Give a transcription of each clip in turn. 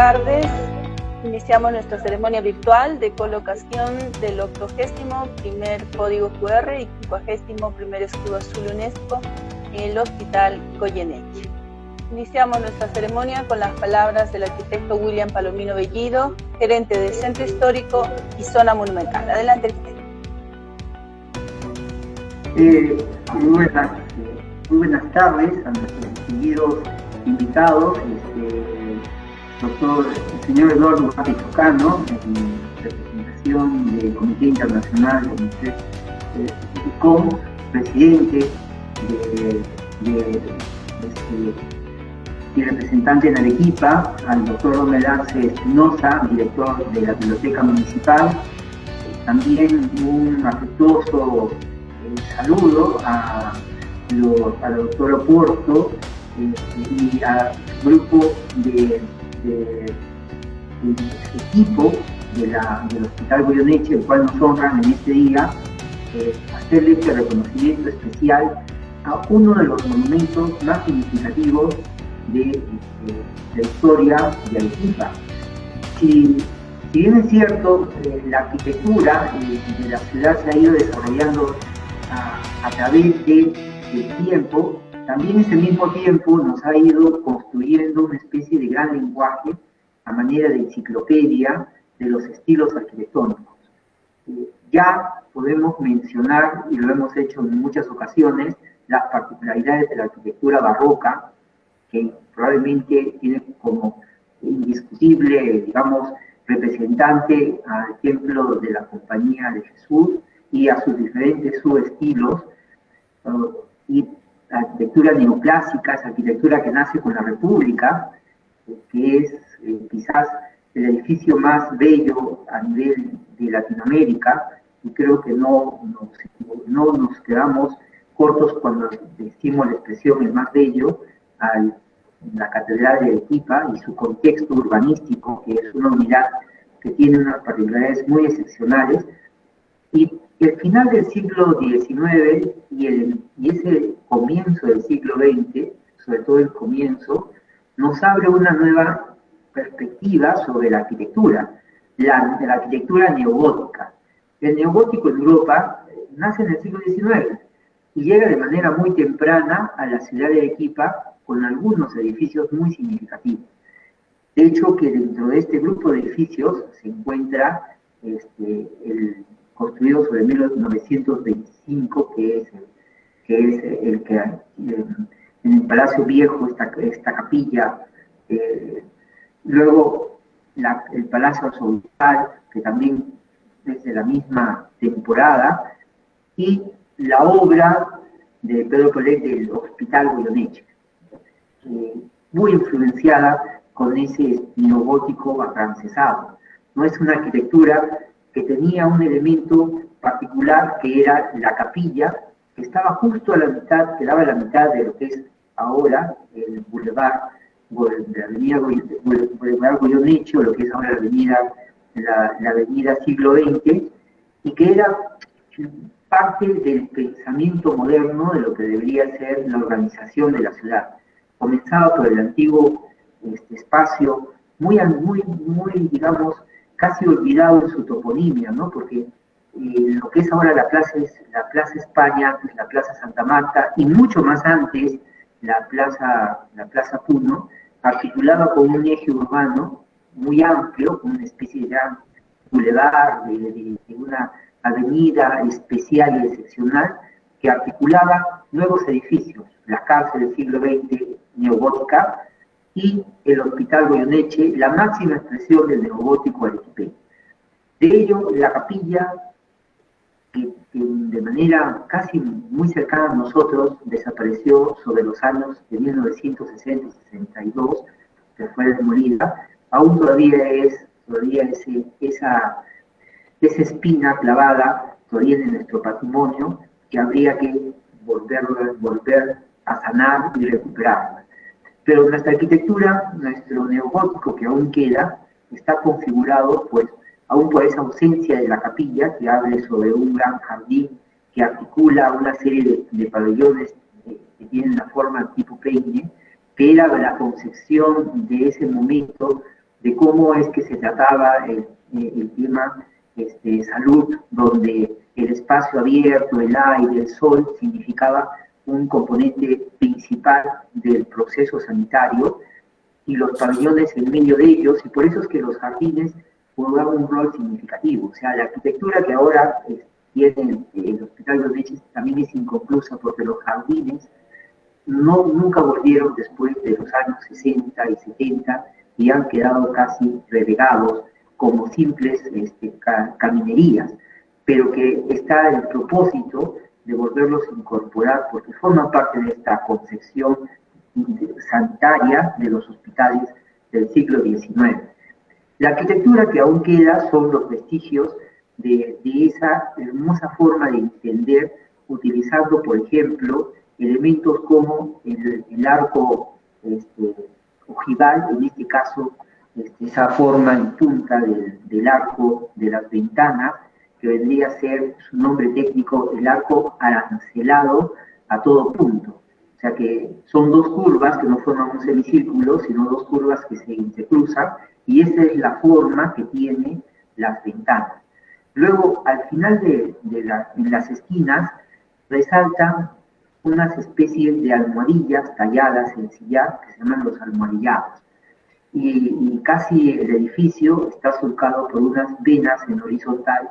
tardes. Iniciamos nuestra ceremonia virtual de colocación del 81º código QR y 51º escudo azul UNESCO en el Hospital Goyeneche. Iniciamos nuestra ceremonia con las palabras del arquitecto William Palomino Bellido, gerente del Centro Histórico y Zona Monumental. Adelante, arquitecto. Muy buenas tardes a nuestros distinguidos invitados, el señor Eduardo Vázquez Chocano, en representación del Comité Internacional de ICOM, presidente y representante en Arequipa, al doctor Romel Arce Espinosa, director de la Biblioteca Municipal. También un afectuoso saludo a la doctora Porto y al grupo de equipo del Hospital Goyeneche, el cual nos honran en este día, hacerle este reconocimiento especial a uno de los monumentos más significativos de la historia de Arequipa. Si bien es cierto, la arquitectura de la ciudad se ha ido desarrollando a través del tiempo, también ese mismo tiempo nos ha ido construyendo una especie de gran lenguaje a manera de enciclopedia de los estilos arquitectónicos. Ya podemos mencionar, y lo hemos hecho en muchas ocasiones, las particularidades de la arquitectura barroca, que probablemente tiene como indiscutible, digamos, representante al Templo de la Compañía de Jesús y a sus diferentes subestilos, y la arquitectura neoclásica, esa arquitectura que nace con la República, que es quizás el edificio más bello a nivel de Latinoamérica, y creo que no nos quedamos cortos cuando decimos la expresión el más bello, a la Catedral de Arequipa y su contexto urbanístico, que es una unidad que tiene unas particularidades muy excepcionales. Y el final del siglo XIX y ese comienzo del siglo XX, sobre todo el comienzo, nos abre una nueva perspectiva sobre la arquitectura, la arquitectura neogótica. El neogótico en Europa nace en el siglo XIX y llega de manera muy temprana a la ciudad de Arequipa con algunos edificios muy significativos. De hecho, que dentro de este grupo de edificios se encuentra el construido sobre 1925, que es el que en el Palacio Viejo, esta capilla, luego el Palacio Arzobispal, que también es de la misma temporada, y la obra de Pedro Polet del Hospital Goyeneche, muy influenciada con ese neogótico afrancesado. No es una arquitectura que tenía un elemento particular, que era la capilla, que estaba justo a la mitad, quedaba a la mitad de lo que es ahora el Boulevard de la avenida Boulevard Goyeneche, o lo que es ahora la avenida Siglo XX, y que era parte del pensamiento moderno de lo que debería ser la organización de la ciudad. Comenzaba por el antiguo espacio, muy, digamos, casi olvidado en su toponimia, ¿no? Porque lo que es ahora la Plaza España, la Plaza Santa Marta, y mucho más antes la Plaza Puno, articulaba con un eje urbano muy amplio, con una especie de gran boulevard, de una avenida especial y excepcional, que articulaba nuevos edificios, la cárcel del siglo XX neogótica y el Hospital Goyeneche, la máxima expresión del neogótico arequipeño. De ello, la capilla, que de manera casi muy cercana a nosotros desapareció sobre los años de 1960 y 62, que fue demolida, aún todavía es esa espina clavada todavía en nuestro patrimonio, que habría que volver a sanar y recuperar. Pero nuestra arquitectura, nuestro neogótico que aún queda, está configurado pues aún por esa ausencia de la capilla, que abre sobre un gran jardín, que articula una serie de pabellones que tienen la forma tipo peine, que era la concepción de ese momento de cómo es que se trataba el tema salud, donde el espacio abierto, el aire, el sol, significaba un componente principal del proceso sanitario, y los pabellones en medio de ellos, y por eso es que los jardines jugaban un rol significativo. O sea, la arquitectura que ahora tiene el Hospital Goyeneche también es inconclusa, porque los jardines nunca volvieron después de los años 60 y 70 y han quedado casi relegados como simples caminerías, pero que está el propósito de volverlos a incorporar porque forman parte de esta concepción sanitaria de los hospitales del siglo XIX. La arquitectura que aún queda son los vestigios de esa hermosa forma de entender, utilizando, por ejemplo, elementos como el arco ojival, en este caso, esa forma en punta del arco de las ventanas, que vendría a ser su nombre técnico, el arco arancelado a todo punto. O sea que son dos curvas que no forman un semicírculo, sino dos curvas que se entrecruzan, y esa es la forma que tienen las ventanas. Luego, al final en las esquinas, resaltan unas especies de almohadillas talladas en sillar, que se llaman los almohadillados. Y casi el edificio está surcado por unas venas en horizontal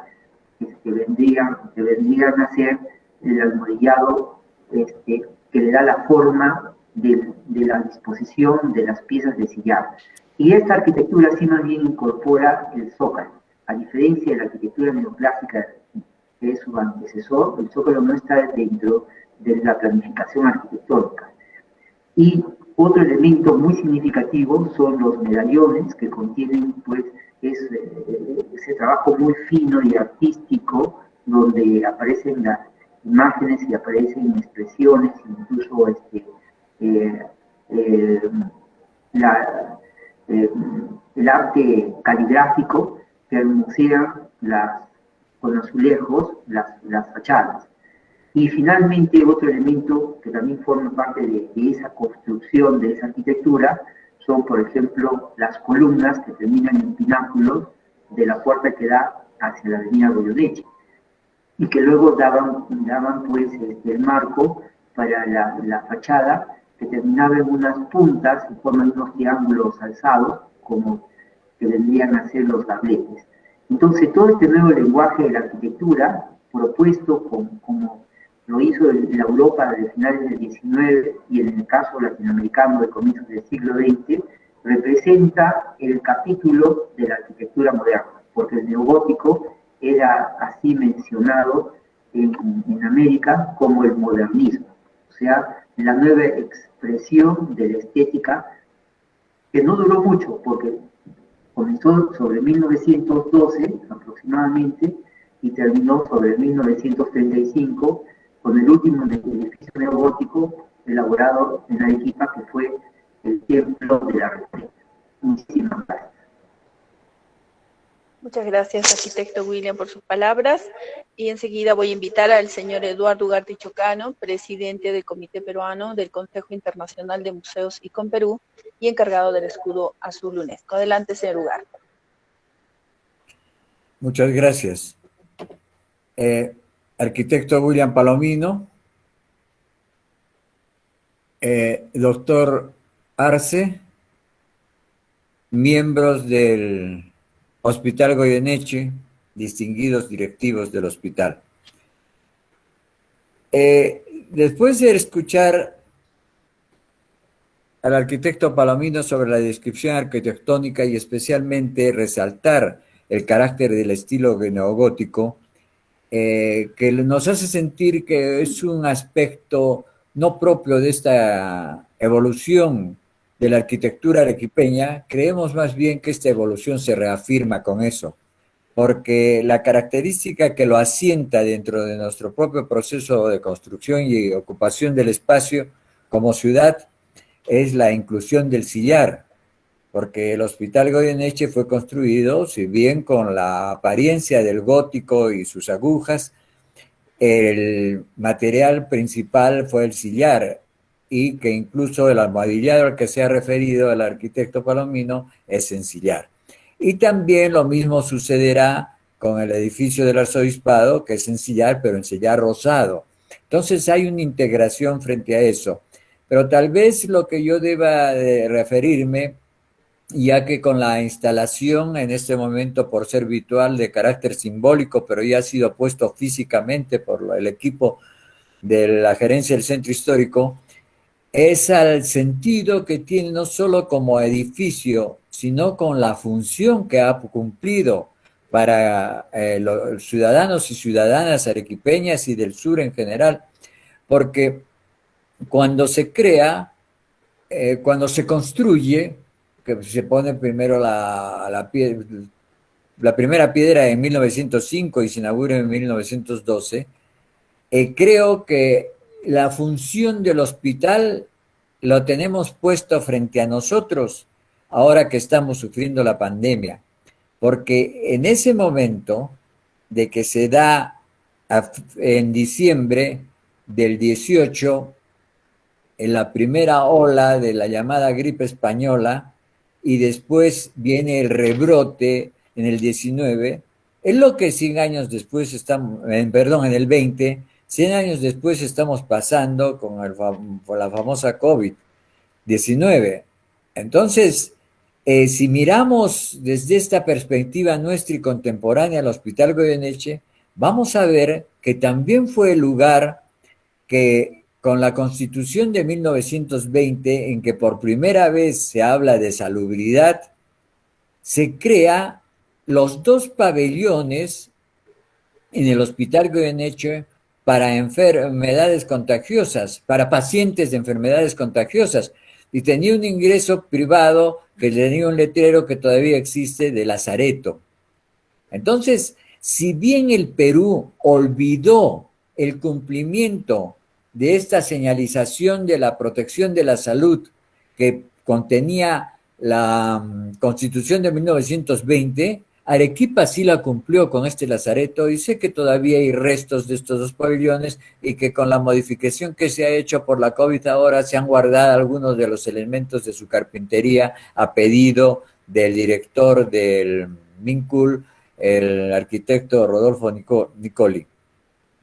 que vendrían a ser el almohadillado que le da la forma de la disposición de las piezas de sillar. Y esta arquitectura sí más bien incorpora el zócalo. A diferencia de la arquitectura neoclásica que es su antecesor, el zócalo no está dentro de la planificación arquitectónica. Y otro elemento muy significativo son los medallones que contienen pues ese trabajo muy fino y artístico donde aparecen las imágenes y aparecen expresiones, incluso el arte caligráfico que hermosea con azulejos las fachadas. Y finalmente otro elemento que también forma parte de esa construcción, de esa arquitectura, son por ejemplo las columnas que terminan en pináculos de la puerta que da hacia la avenida Goyeneche, y que luego daban pues el marco para la fachada, que terminaba en unas puntas en forma de unos triángulos alzados, como que vendrían a ser los gabletes. Entonces todo este nuevo lenguaje de la arquitectura, propuesto como lo hizo la Europa de finales del XIX y en el caso latinoamericano de comienzos del siglo XX, representa el capítulo de la arquitectura moderna, porque el neogótico era así mencionado en América como el modernismo, o sea, la nueva expresión de la estética, que no duró mucho, porque comenzó sobre 1912 aproximadamente y terminó sobre 1935 con el último edificio neogótico elaborado en Arequipa, que fue el Templo de la República. Muchísimas gracias. Muchas gracias, arquitecto William, por sus palabras. Y enseguida voy a invitar al señor Eduardo Ugarte Chocano, presidente del Comité Peruano del Consejo Internacional de Museos ICOM Perú y encargado del escudo azul UNESCO. Adelante, señor Ugarte. Muchas gracias. Arquitecto William Palomino, doctor Arce, miembros del Hospital Goyeneche, distinguidos directivos del hospital. Después de escuchar al arquitecto Palomino sobre la descripción arquitectónica y especialmente resaltar el carácter del estilo neogótico, que nos hace sentir que es un aspecto no propio de esta evolución de la arquitectura arequipeña, creemos más bien que esta evolución se reafirma con eso, porque la característica que lo asienta dentro de nuestro propio proceso de construcción y ocupación del espacio como ciudad es la inclusión del sillar, porque el Hospital Goyeneche fue construido, si bien con la apariencia del gótico y sus agujas, el material principal fue el sillar, y que incluso el almohadillado al que se ha referido el arquitecto Palomino es sencillar. Y también lo mismo sucederá con el edificio del arzobispado, que es sencillar, pero en sillar rosado. Entonces hay una integración frente a eso. Pero tal vez lo que yo deba de referirme, ya que con la instalación en este momento por ser virtual de carácter simbólico, pero ya ha sido puesto físicamente por el equipo de la gerencia del centro histórico, es al sentido que tiene no solo como edificio, sino con la función que ha cumplido para los ciudadanos y ciudadanas arequipeñas y del sur en general, porque cuando se crea, cuando se construye, que se pone primero la primera piedra en 1905 y se inaugura en 1912, creo que la función del hospital lo tenemos puesto frente a nosotros ahora que estamos sufriendo la pandemia, porque en ese momento de que se da en diciembre del 18, en la primera ola de la llamada gripe española, y después viene el rebrote en el 19, es lo que 100 años después estamos, perdón, en el 20, 100 años después estamos pasando con la famosa COVID-19. Entonces, si miramos desde esta perspectiva nuestra y contemporánea al Hospital Goyeneche, vamos a ver que también fue el lugar que con la Constitución de 1920, en que por primera vez se habla de salubridad, se crea los 2 pabellones en el Hospital Goyeneche para enfermedades contagiosas, para pacientes de enfermedades contagiosas, y tenía un ingreso privado que tenía un letrero que todavía existe de lazareto. Entonces, si bien el Perú olvidó el cumplimiento de esta señalización de la protección de la salud que contenía la Constitución de 1920, Arequipa sí la cumplió con este lazareto, y sé que todavía hay restos de estos 2 pabellones y que con la modificación que se ha hecho por la COVID ahora se han guardado algunos de los elementos de su carpintería a pedido del director del MINCUL, el arquitecto Rodolfo Nicoli.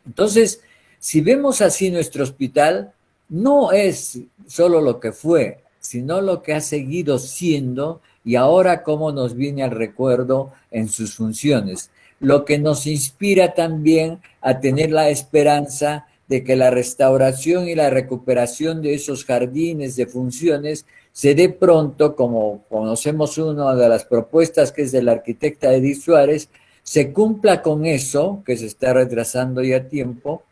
Entonces, si vemos así nuestro hospital, no es solo lo que fue, sino lo que ha seguido siendo y ahora cómo nos viene al recuerdo en sus funciones. Lo que nos inspira también a tener la esperanza de que la restauración y la recuperación de esos jardines de funciones se dé pronto, como conocemos una de las propuestas que es de la arquitecta Edith Suárez, se cumpla con eso, que se está retrasando ya tiempo,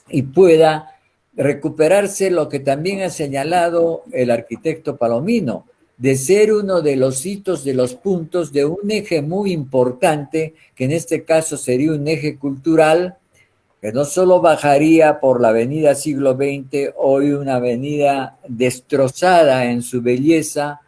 y pueda recuperarse lo que también ha señalado el arquitecto Palomino, de ser uno de los hitos, de los puntos de un eje muy importante, que en este caso sería un eje cultural, que no solo bajaría por la avenida Siglo XX, hoy una avenida destrozada en su belleza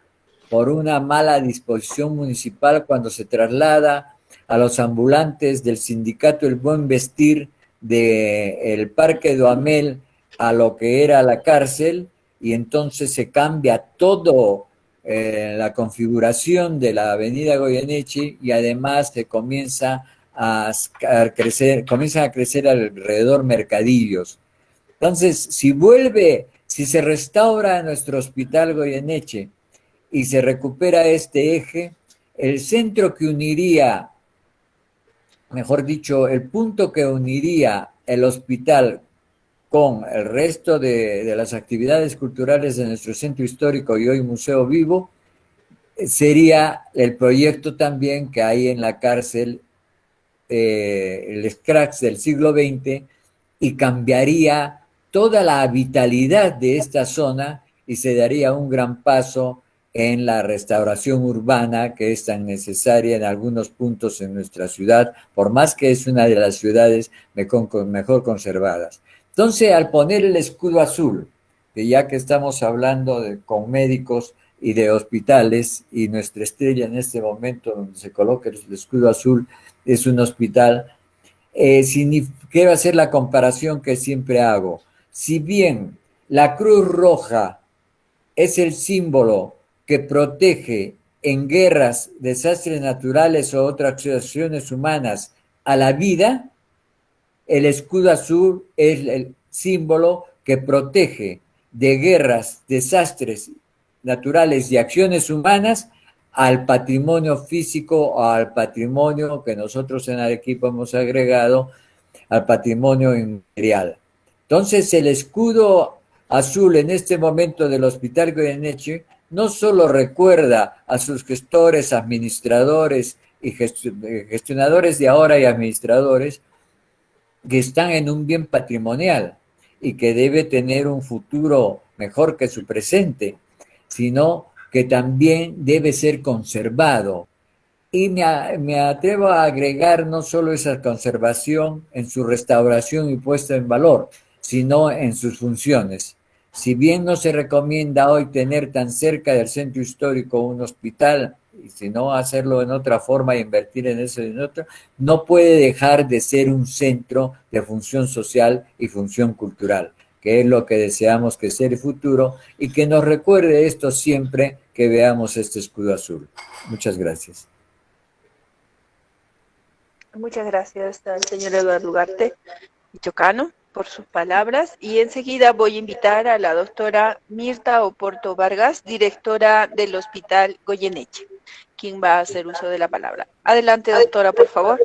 por una mala disposición municipal cuando se traslada a los ambulantes del sindicato El Buen Vestir del Parque Duhamel a lo que era la cárcel, y entonces se cambia todo la configuración de la avenida Goyeneche, y además se comienzan a crecer alrededor mercadillos. Entonces, si se restaura nuestro Hospital Goyeneche y se recupera este eje, el centro que uniría, mejor dicho, el punto que uniría el hospital con el resto de las actividades culturales de nuestro centro histórico y hoy Museo Vivo, sería el proyecto también que hay en la cárcel, el SCRAX del siglo XX, y cambiaría toda la vitalidad de esta zona y se daría un gran paso en la restauración urbana que es tan necesaria en algunos puntos en nuestra ciudad, por más que es una de las ciudades mejor conservadas. Entonces, al poner el escudo azul, que ya que estamos hablando con médicos y de hospitales, y nuestra estrella en este momento donde se coloca el escudo azul es un hospital, quiero hacer la comparación que siempre hago. Si bien La Cruz Roja es el símbolo que protege en guerras, desastres naturales o otras acciones humanas a la vida. El escudo azul es el símbolo que protege de guerras, desastres naturales y acciones humanas al patrimonio físico o al patrimonio que nosotros en Arequipa hemos agregado al patrimonio inmaterial. Entonces el escudo azul en este momento del Hospital Goyeneche no solo recuerda a sus gestores, administradores y gestionadores de ahora y administradores, que están en un bien patrimonial y que debe tener un futuro mejor que su presente, sino que también debe ser conservado. Y me atrevo a agregar no solo esa conservación en su restauración y puesta en valor, sino en sus funciones. Si bien no se recomienda hoy tener tan cerca del centro histórico un hospital, y si no hacerlo en otra forma e invertir en eso y en otro, no puede dejar de ser un centro de función social y función cultural, que es lo que deseamos que sea el futuro, y que nos recuerde esto siempre que veamos este escudo azul. Muchas gracias. Muchas gracias al señor Eduardo Ugarte Chocano por sus palabras, y enseguida voy a invitar a la doctora Mirta Oporto Vargas, directora del Hospital Goyeneche, quien va a hacer uso de la palabra. Adelante, doctora, por favor.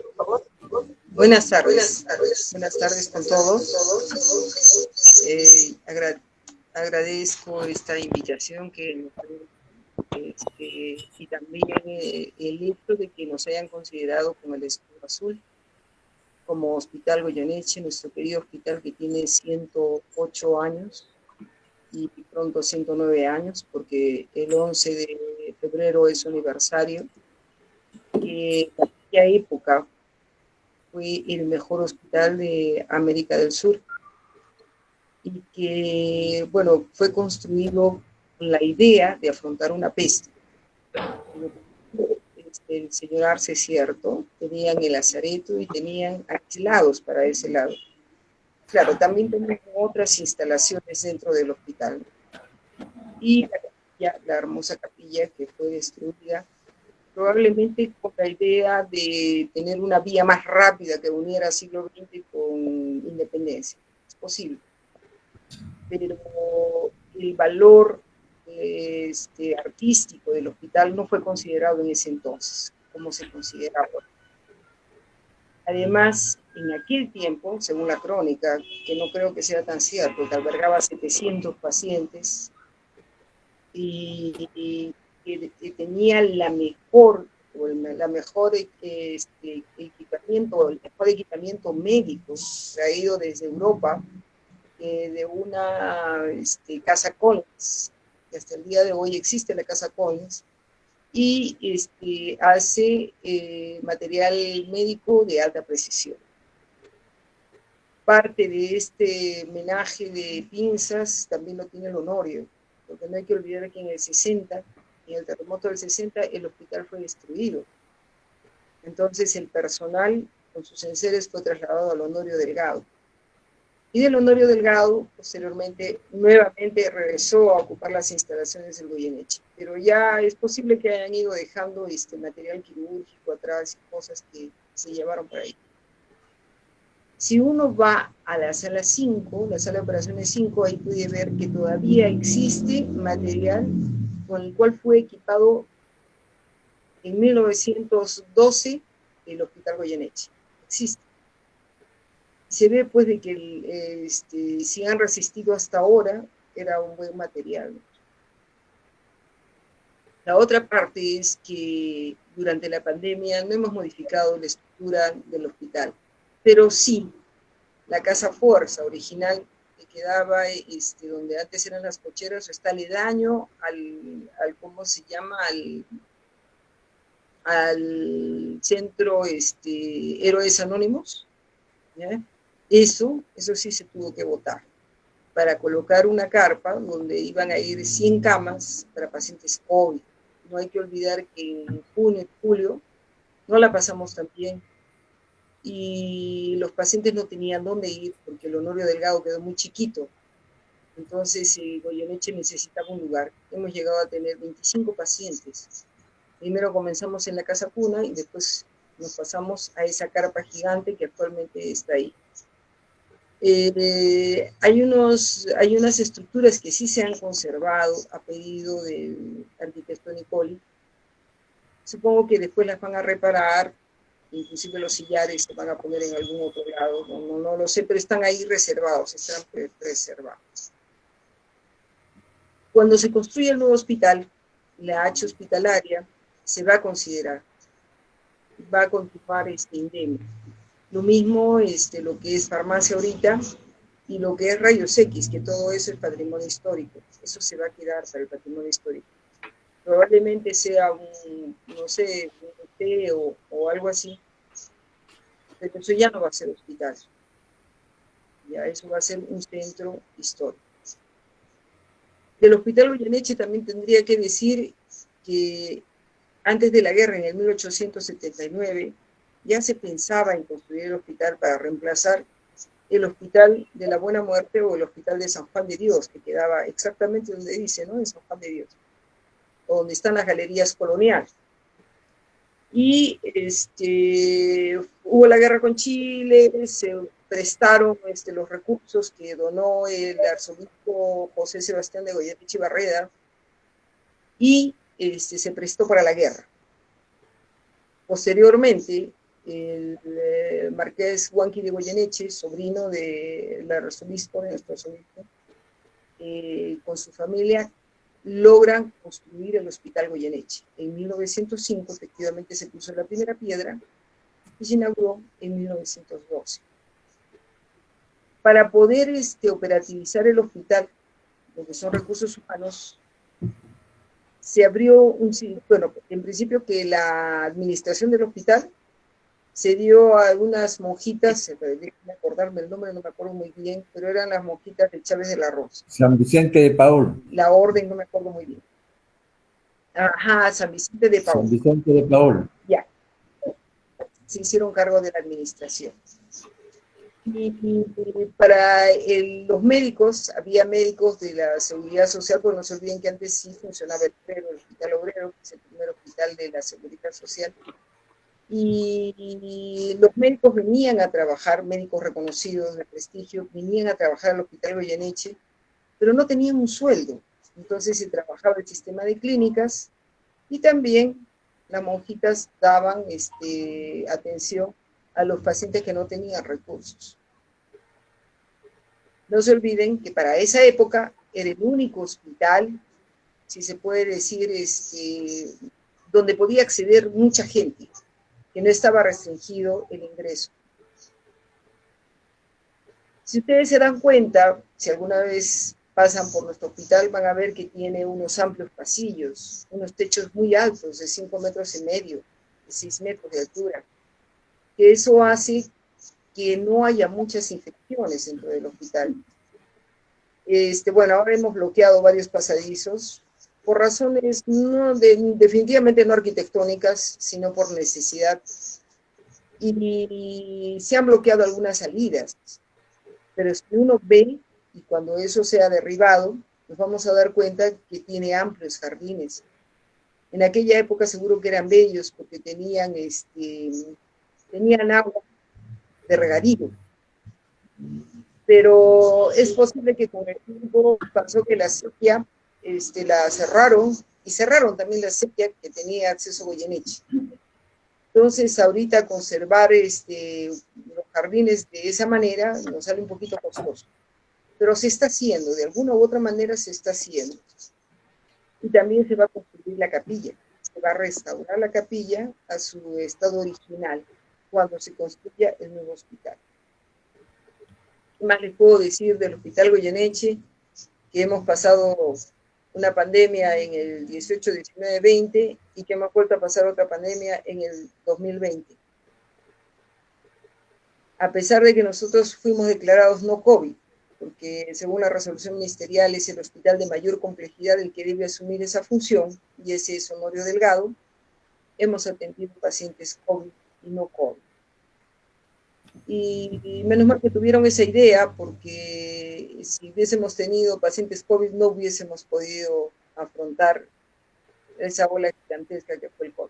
Buenas tardes. Buenas tardes con todos. Agradezco esta invitación y también el hecho de que nos hayan considerado como el escudo azul, como Hospital Goyeneche, nuestro querido hospital que tiene 108 años y pronto 109 años, porque el 11 de febrero es su aniversario, que en aquella época fue el mejor hospital de América del Sur y que, bueno, fue construido con la idea de afrontar una peste. El señor Arce Cierto, tenían el lazareto y tenían aislados para ese lado. Claro, también tenían otras instalaciones dentro del hospital. Y la hermosa capilla que fue destruida, probablemente con la idea de tener una vía más rápida que uniera siglo XX con independencia. Es posible. Pero el valor artístico del hospital no fue considerado en ese entonces, como se considera ahora. Además, en aquel tiempo, según la crónica, que no creo que sea tan cierto, que albergaba 700 pacientes y que tenía la mejor equipamiento, el mejor equipamiento médico traído desde Europa, de una casa Collins, que hasta el día de hoy existe la casa Collins, y hace material médico de alta precisión. Parte de este menaje de pinzas también lo tiene el Honorio, porque no hay que olvidar que en el terremoto del 60, el hospital fue destruido. Entonces el personal con sus enseres fue trasladado al Honorio Delgado. Y del Honorio Delgado, posteriormente, nuevamente regresó a ocupar las instalaciones del Goyeneche. Pero ya es posible que hayan ido dejando material quirúrgico atrás y cosas que se llevaron por ahí. Si uno va a la sala 5, la sala de operaciones 5, ahí puede ver que todavía existe material con el cual fue equipado en 1912 el Hospital Goyeneche. Existe. Se ve pues de que si han resistido hasta ahora, era un buen material. La otra parte es que durante la pandemia no hemos modificado la estructura del hospital, pero sí, la casa fuerza original que quedaba donde antes eran las cocheras está aledaño al ¿cómo se llama? Al centro Héroes Anónimos, ¿ya? Eso sí se tuvo que votar para colocar una carpa donde iban a ir 100 camas para pacientes COVID. No hay que olvidar que en junio y julio no la pasamos tan bien y los pacientes no tenían dónde ir porque el Honorio Delgado quedó muy chiquito. Entonces, Goyeneche necesitaba un lugar. Hemos llegado a tener 25 pacientes. Primero comenzamos en la casa cuna y después nos pasamos a esa carpa gigante que actualmente está ahí. Hay unas estructuras que sí se han conservado a pedido del arquitecto Nicoli. Supongo que después las van a reparar, inclusive los sillares se van a poner en algún otro lado, no lo sé, pero están ahí reservados, están preservados. Cuando se construye el nuevo hospital, la H hospitalaria se va a considerar, va a continuar endémico. Lo mismo lo que es farmacia ahorita y lo que es rayos X, que todo eso es patrimonio histórico. Eso se va a quedar para el patrimonio histórico. Probablemente sea no sé, un hotel o algo así, pero eso ya no va a ser hospital. Ya eso va a ser un centro histórico. Del Hospital Goyeneche también tendría que decir que antes de la guerra, en el 1879, ya se pensaba en construir el hospital para reemplazar el Hospital de la Buena Muerte o el Hospital de San Juan de Dios, que quedaba exactamente donde dice, ¿no? En San Juan de Dios, donde están las galerías coloniales. Y hubo la guerra con Chile, se prestaron los recursos que donó el arzobispo José Sebastián de Goyeneche y Barreda, y se prestó para la guerra. Posteriormente, el marqués Huanqui de Goyeneche, sobrino del arzobispo, de nuestro arzobispo, con su familia, logran construir el Hospital Goyeneche. En 1905, efectivamente, se puso la primera piedra y se inauguró en 1912. Para poder operativizar el hospital, lo que son recursos humanos, se abrió en principio que la administración del hospital se dio a algunas monjitas, déjenme acordarme el nombre, no me acuerdo muy bien, pero eran las monjitas de Chávez de la Rosa. San Vicente de Paúl. La orden, no me acuerdo muy bien. Ajá, San Vicente de Paúl. San Vicente de Paúl. Ya. Se hicieron cargo de la administración. Y para los médicos, había médicos de la Seguridad Social, porque no se olviden que antes sí funcionaba el Hospital Obrero, que es el primer hospital de la Seguridad Social. Y los médicos venían a trabajar, médicos reconocidos de prestigio, venían a trabajar al Hospital Goyeneche, pero no tenían un sueldo. Entonces se trabajaba el sistema de clínicas y también las monjitas daban atención a los pacientes que no tenían recursos. No se olviden que para esa época era el único hospital, si se puede decir, donde podía acceder mucha gente, que no estaba restringido el ingreso. Si ustedes se dan cuenta, si alguna vez pasan por nuestro hospital, van a ver que tiene unos amplios pasillos, unos techos muy altos, de 5,5 metros, de 6 metros de altura, que eso hace que no haya muchas infecciones dentro del hospital. Ahora hemos bloqueado varios pasadizos, por razones definitivamente no arquitectónicas, sino por necesidad, y se han bloqueado algunas salidas, pero si uno ve, y cuando eso sea derribado, nos vamos a dar cuenta que tiene amplios jardines. En aquella época seguro que eran bellos, porque tenían agua de regadío, pero es posible que con el tiempo pasó que la sequía la cerraron, y cerraron también la sequía que tenía acceso a Goyeneche. Entonces, ahorita conservar los jardines de esa manera nos sale un poquito costoso, pero se está haciendo, de alguna u otra manera se está haciendo. Y también se va a construir la capilla, se va a restaurar la capilla a su estado original cuando se construya el nuevo hospital. ¿Qué más les puedo decir del Hospital Goyeneche? Que hemos pasado una pandemia en el 18, 19, 20 y que hemos vuelto a pasar otra pandemia en el 2020. A pesar de que nosotros fuimos declarados no COVID, porque según la resolución ministerial es el hospital de mayor complejidad el que debe asumir esa función, y ese es Honorio Delgado, hemos atendido pacientes COVID y no COVID. y menos mal que tuvieron esa idea, porque si hubiésemos tenido pacientes COVID no hubiésemos podido afrontar esa ola gigantesca que fue el COVID.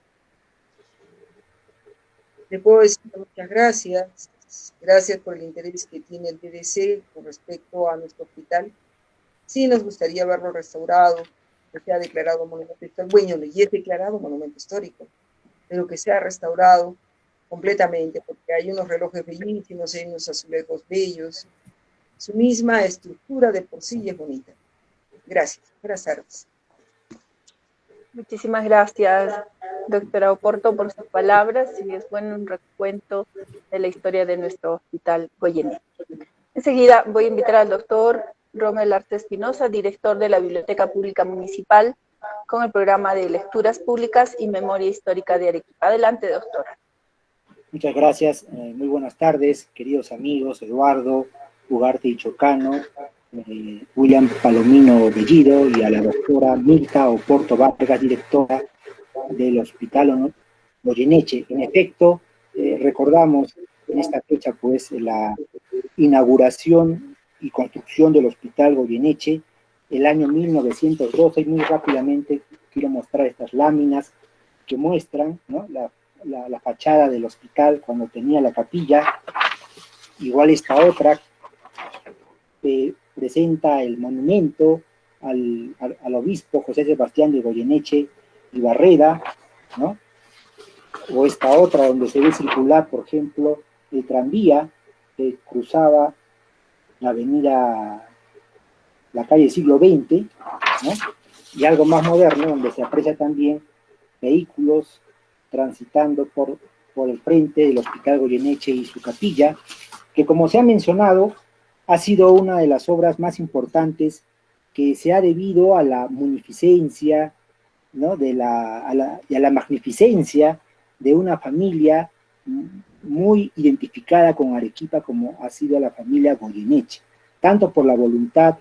Le puedo decir muchas gracias. Gracias por el interés que tiene el DDC con respecto a nuestro hospital. Sí nos gustaría verlo restaurado, que sea declarado monumento histórico. Bueno, y es declarado monumento histórico, pero que sea restaurado completamente, porque hay unos relojes bellísimos, hay unos azulejos bellos. Su misma estructura de por sí es bonita. Gracias. Buenas tardes. Muchísimas gracias, doctora Oporto, por sus palabras, y es bueno un recuento de la historia de nuestro hospital Goyeneche. Enseguida voy a invitar al doctor Rommel Arce Espinosa, director de la Biblioteca Pública Municipal, con el programa de lecturas públicas y memoria histórica de Arequipa. Adelante, doctora. Muchas gracias. Muy buenas tardes, queridos amigos, Eduardo, Ugarte y Chocano, William Palomino Bellido y a la doctora Mirta Oporto Vargas, directora del Hospital Goyeneche. En efecto, recordamos en esta fecha pues la inauguración y construcción del Hospital Goyeneche el año 1912, y muy rápidamente quiero mostrar estas láminas que muestran, ¿no?, la fachada del hospital cuando tenía la capilla. Igual esta otra presenta el monumento al obispo José Sebastián de Goyeneche y Barreda, ¿no? O esta otra donde se ve circular, por ejemplo, el tranvía que cruzaba la calle Siglo XX, ¿no? Y algo más moderno, donde se aprecia también vehículos transitando por el frente del Hospital Goyeneche y su capilla, que, como se ha mencionado, ha sido una de las obras más importantes que se ha debido a la munificencia, ¿no?, y a la magnificencia de una familia muy identificada con Arequipa, como ha sido la familia Goyeneche, tanto por la voluntad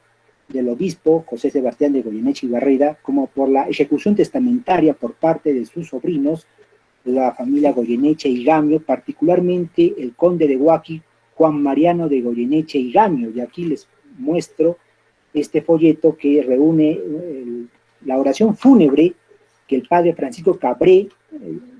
del obispo José Sebastián de Goyeneche y Barreda, como por la ejecución testamentaria por parte de sus sobrinos, la familia Goyeneche y Gamio, particularmente el conde de Huaki, Juan Mariano de Goyeneche y Gamio. Y aquí les muestro este folleto que reúne la oración fúnebre que el padre Francisco Cabré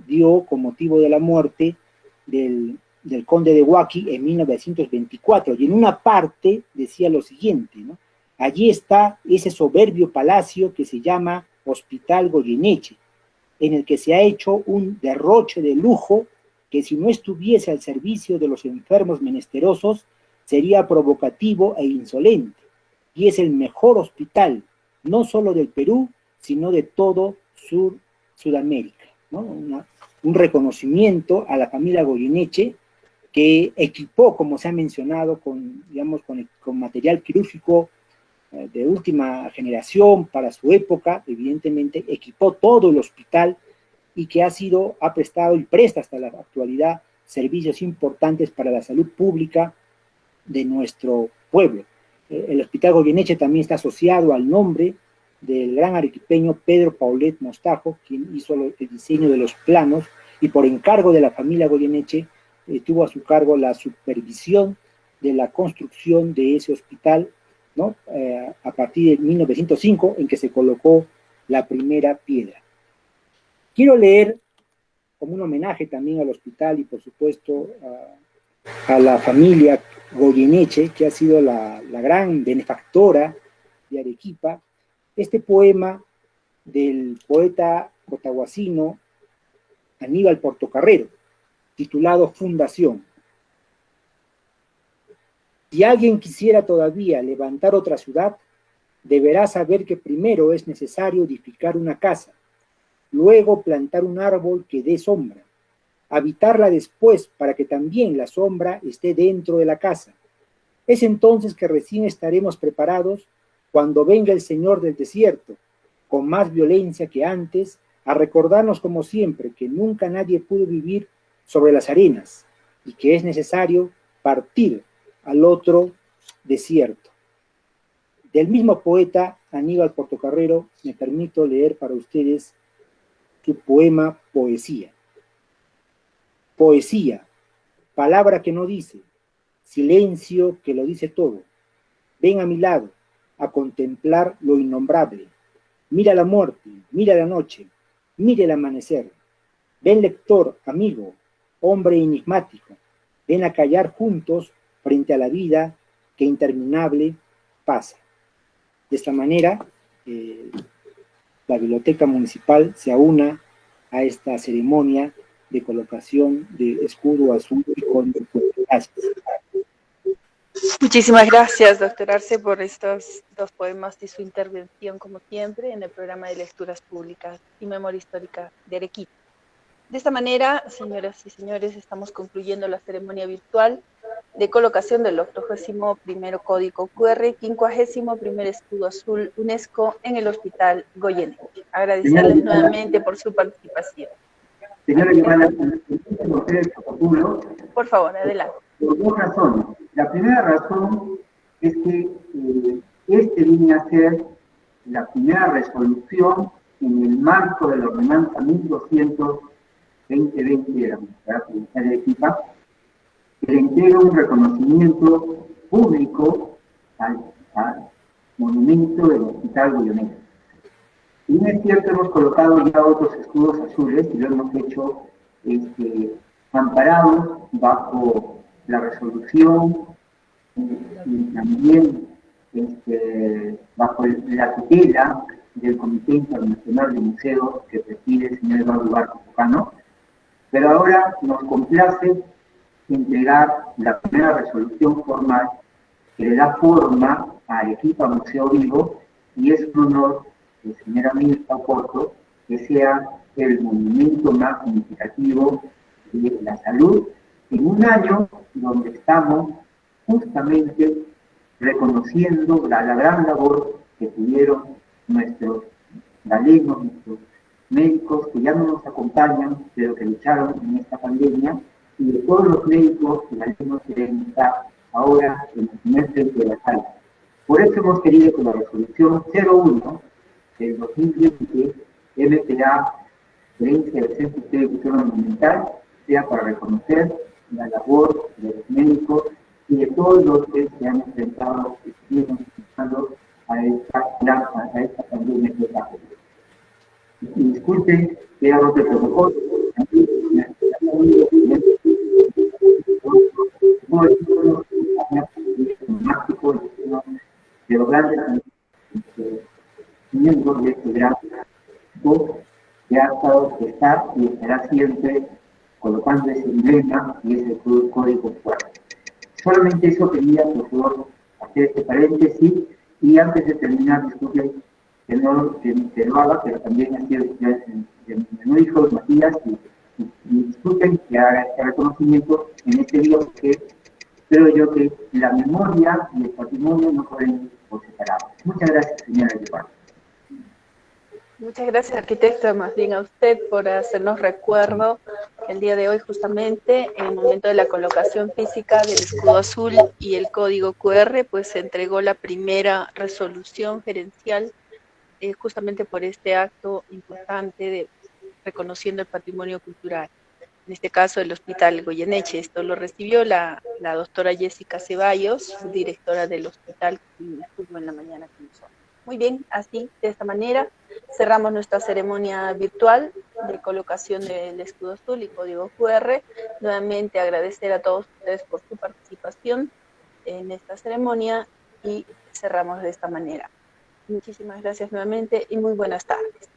dio con motivo de la muerte del conde de Huaki en 1924, y en una parte decía lo siguiente, ¿no? Allí está ese soberbio palacio que se llama Hospital Goyeneche, en el que se ha hecho un derroche de lujo que, si no estuviese al servicio de los enfermos menesterosos, sería provocativo e insolente, y es el mejor hospital, no solo del Perú, sino de todo Sudamérica, ¿no? Un reconocimiento a la familia Goyeneche, que equipó, como se ha mencionado, con material quirúrgico de última generación para su época. Evidentemente equipó todo el hospital, y que ha prestado y presta hasta la actualidad servicios importantes para la salud pública de nuestro pueblo. El Hospital Goyeneche también está asociado al nombre del gran arequipeño Pedro Paulet Mostajo, quien hizo el diseño de los planos, y por encargo de la familia Goyeneche tuvo a su cargo la supervisión de la construcción de ese hospital, ¿no?, a partir de 1905, en que se colocó la primera piedra. Quiero leer, como un homenaje también al hospital y por supuesto a la familia Goyeneche, que ha sido la gran benefactora de Arequipa, este poema del poeta cotahuasino Aníbal Portocarrero, titulado Fundación. Si alguien quisiera todavía levantar otra ciudad, deberá saber que primero es necesario edificar una casa, luego plantar un árbol que dé sombra, habitarla después para que también la sombra esté dentro de la casa. Es entonces que recién estaremos preparados cuando venga el Señor del desierto, con más violencia que antes, a recordarnos como siempre que nunca nadie pudo vivir sobre las arenas y que es necesario partir al otro desierto. Del mismo poeta Aníbal Portocarrero me permito leer para ustedes su poema Poesía. Poesía, palabra que no dice, silencio que lo dice todo. Ven a mi lado, a contemplar lo innombrable. Mira la muerte, mira la noche, mira el amanecer. Ven lector, amigo, hombre enigmático. Ven a callar juntos frente a la vida que interminable pasa. De esta manera, la Biblioteca Municipal se aúna a esta ceremonia de colocación de escudo azul y con gracias. Muchísimas gracias, doctor Arce, por estos dos poemas y su intervención, como siempre, en el programa de lecturas públicas y memoria histórica de Arequipa. De esta manera, señoras y señores, estamos concluyendo la ceremonia virtual de colocación del 81º Código QR, 51º Escudo Azul UNESCO en el Hospital Goyeneche. Agradecerles nuevamente por su participación. Señora Giovanna, por favor, adelante. Por dos razones. La primera razón es que este viene a ser la primera resolución en el marco de la ordenanza 1200-2020 de la Municipalidad Provincial de Arequipa, que le entrega un reconocimiento público al monumento del Hospital Goyeneche. Y es cierto, hemos colocado ya otros escudos azules y lo hemos hecho amparados bajo la resolución y también bajo la tutela del Comité Internacional de Museos que preside el señor Eduardo Barco Focano, pero ahora nos complace entregar la primera resolución formal que le da forma a Arequipa Museo Vivo, y es un honor, señora Mirta Oporto, que sea el monumento más significativo de la salud en un año donde estamos justamente reconociendo la gran labor que tuvieron nuestros galenos, nuestros médicos que ya no nos acompañan, pero que lucharon en esta pandemia, y de todos los médicos y galenos que deben estar ahora en el primer frente de la sala. Por eso hemos querido que la resolución 01 del 2020, MPA, Gerencia del Centro de Educación Monumental, sea para reconocer la labor de los médicos y de todos los que se han enfrentado y siguen enfrentando a esta pandemia que está. Y disculpen que hago el protocolo. De los grandes miembros de este gran grupo que ha estado, que está y estará siempre colocando ese emblema y ese código fuerte. Solamente eso quería, por favor, hacer este paréntesis, y antes de terminar, disculpen que lo haga, pero también ha sido de mi hijo Matías, y disculpen que haga este reconocimiento en este día, porque creo yo que la memoria y el patrimonio no pueden ir por separado. Muchas gracias, señora Giovanna. Muchas gracias, arquitecto, más bien a usted por hacernos recuerdo que el día de hoy, justamente, en el momento de la colocación física del escudo azul y el código QR, pues se entregó la primera resolución gerencial justamente por este acto importante de reconociendo el patrimonio cultural. En este caso, el Hospital Goyeneche. Esto lo recibió la doctora Jessica Ceballos, directora del hospital, que estuvo en la mañana con nosotros. Muy bien, así, de esta manera, cerramos nuestra ceremonia virtual de colocación del escudo azul y código QR. Nuevamente agradecer a todos ustedes por su participación en esta ceremonia y cerramos de esta manera. Muchísimas gracias nuevamente y muy buenas tardes.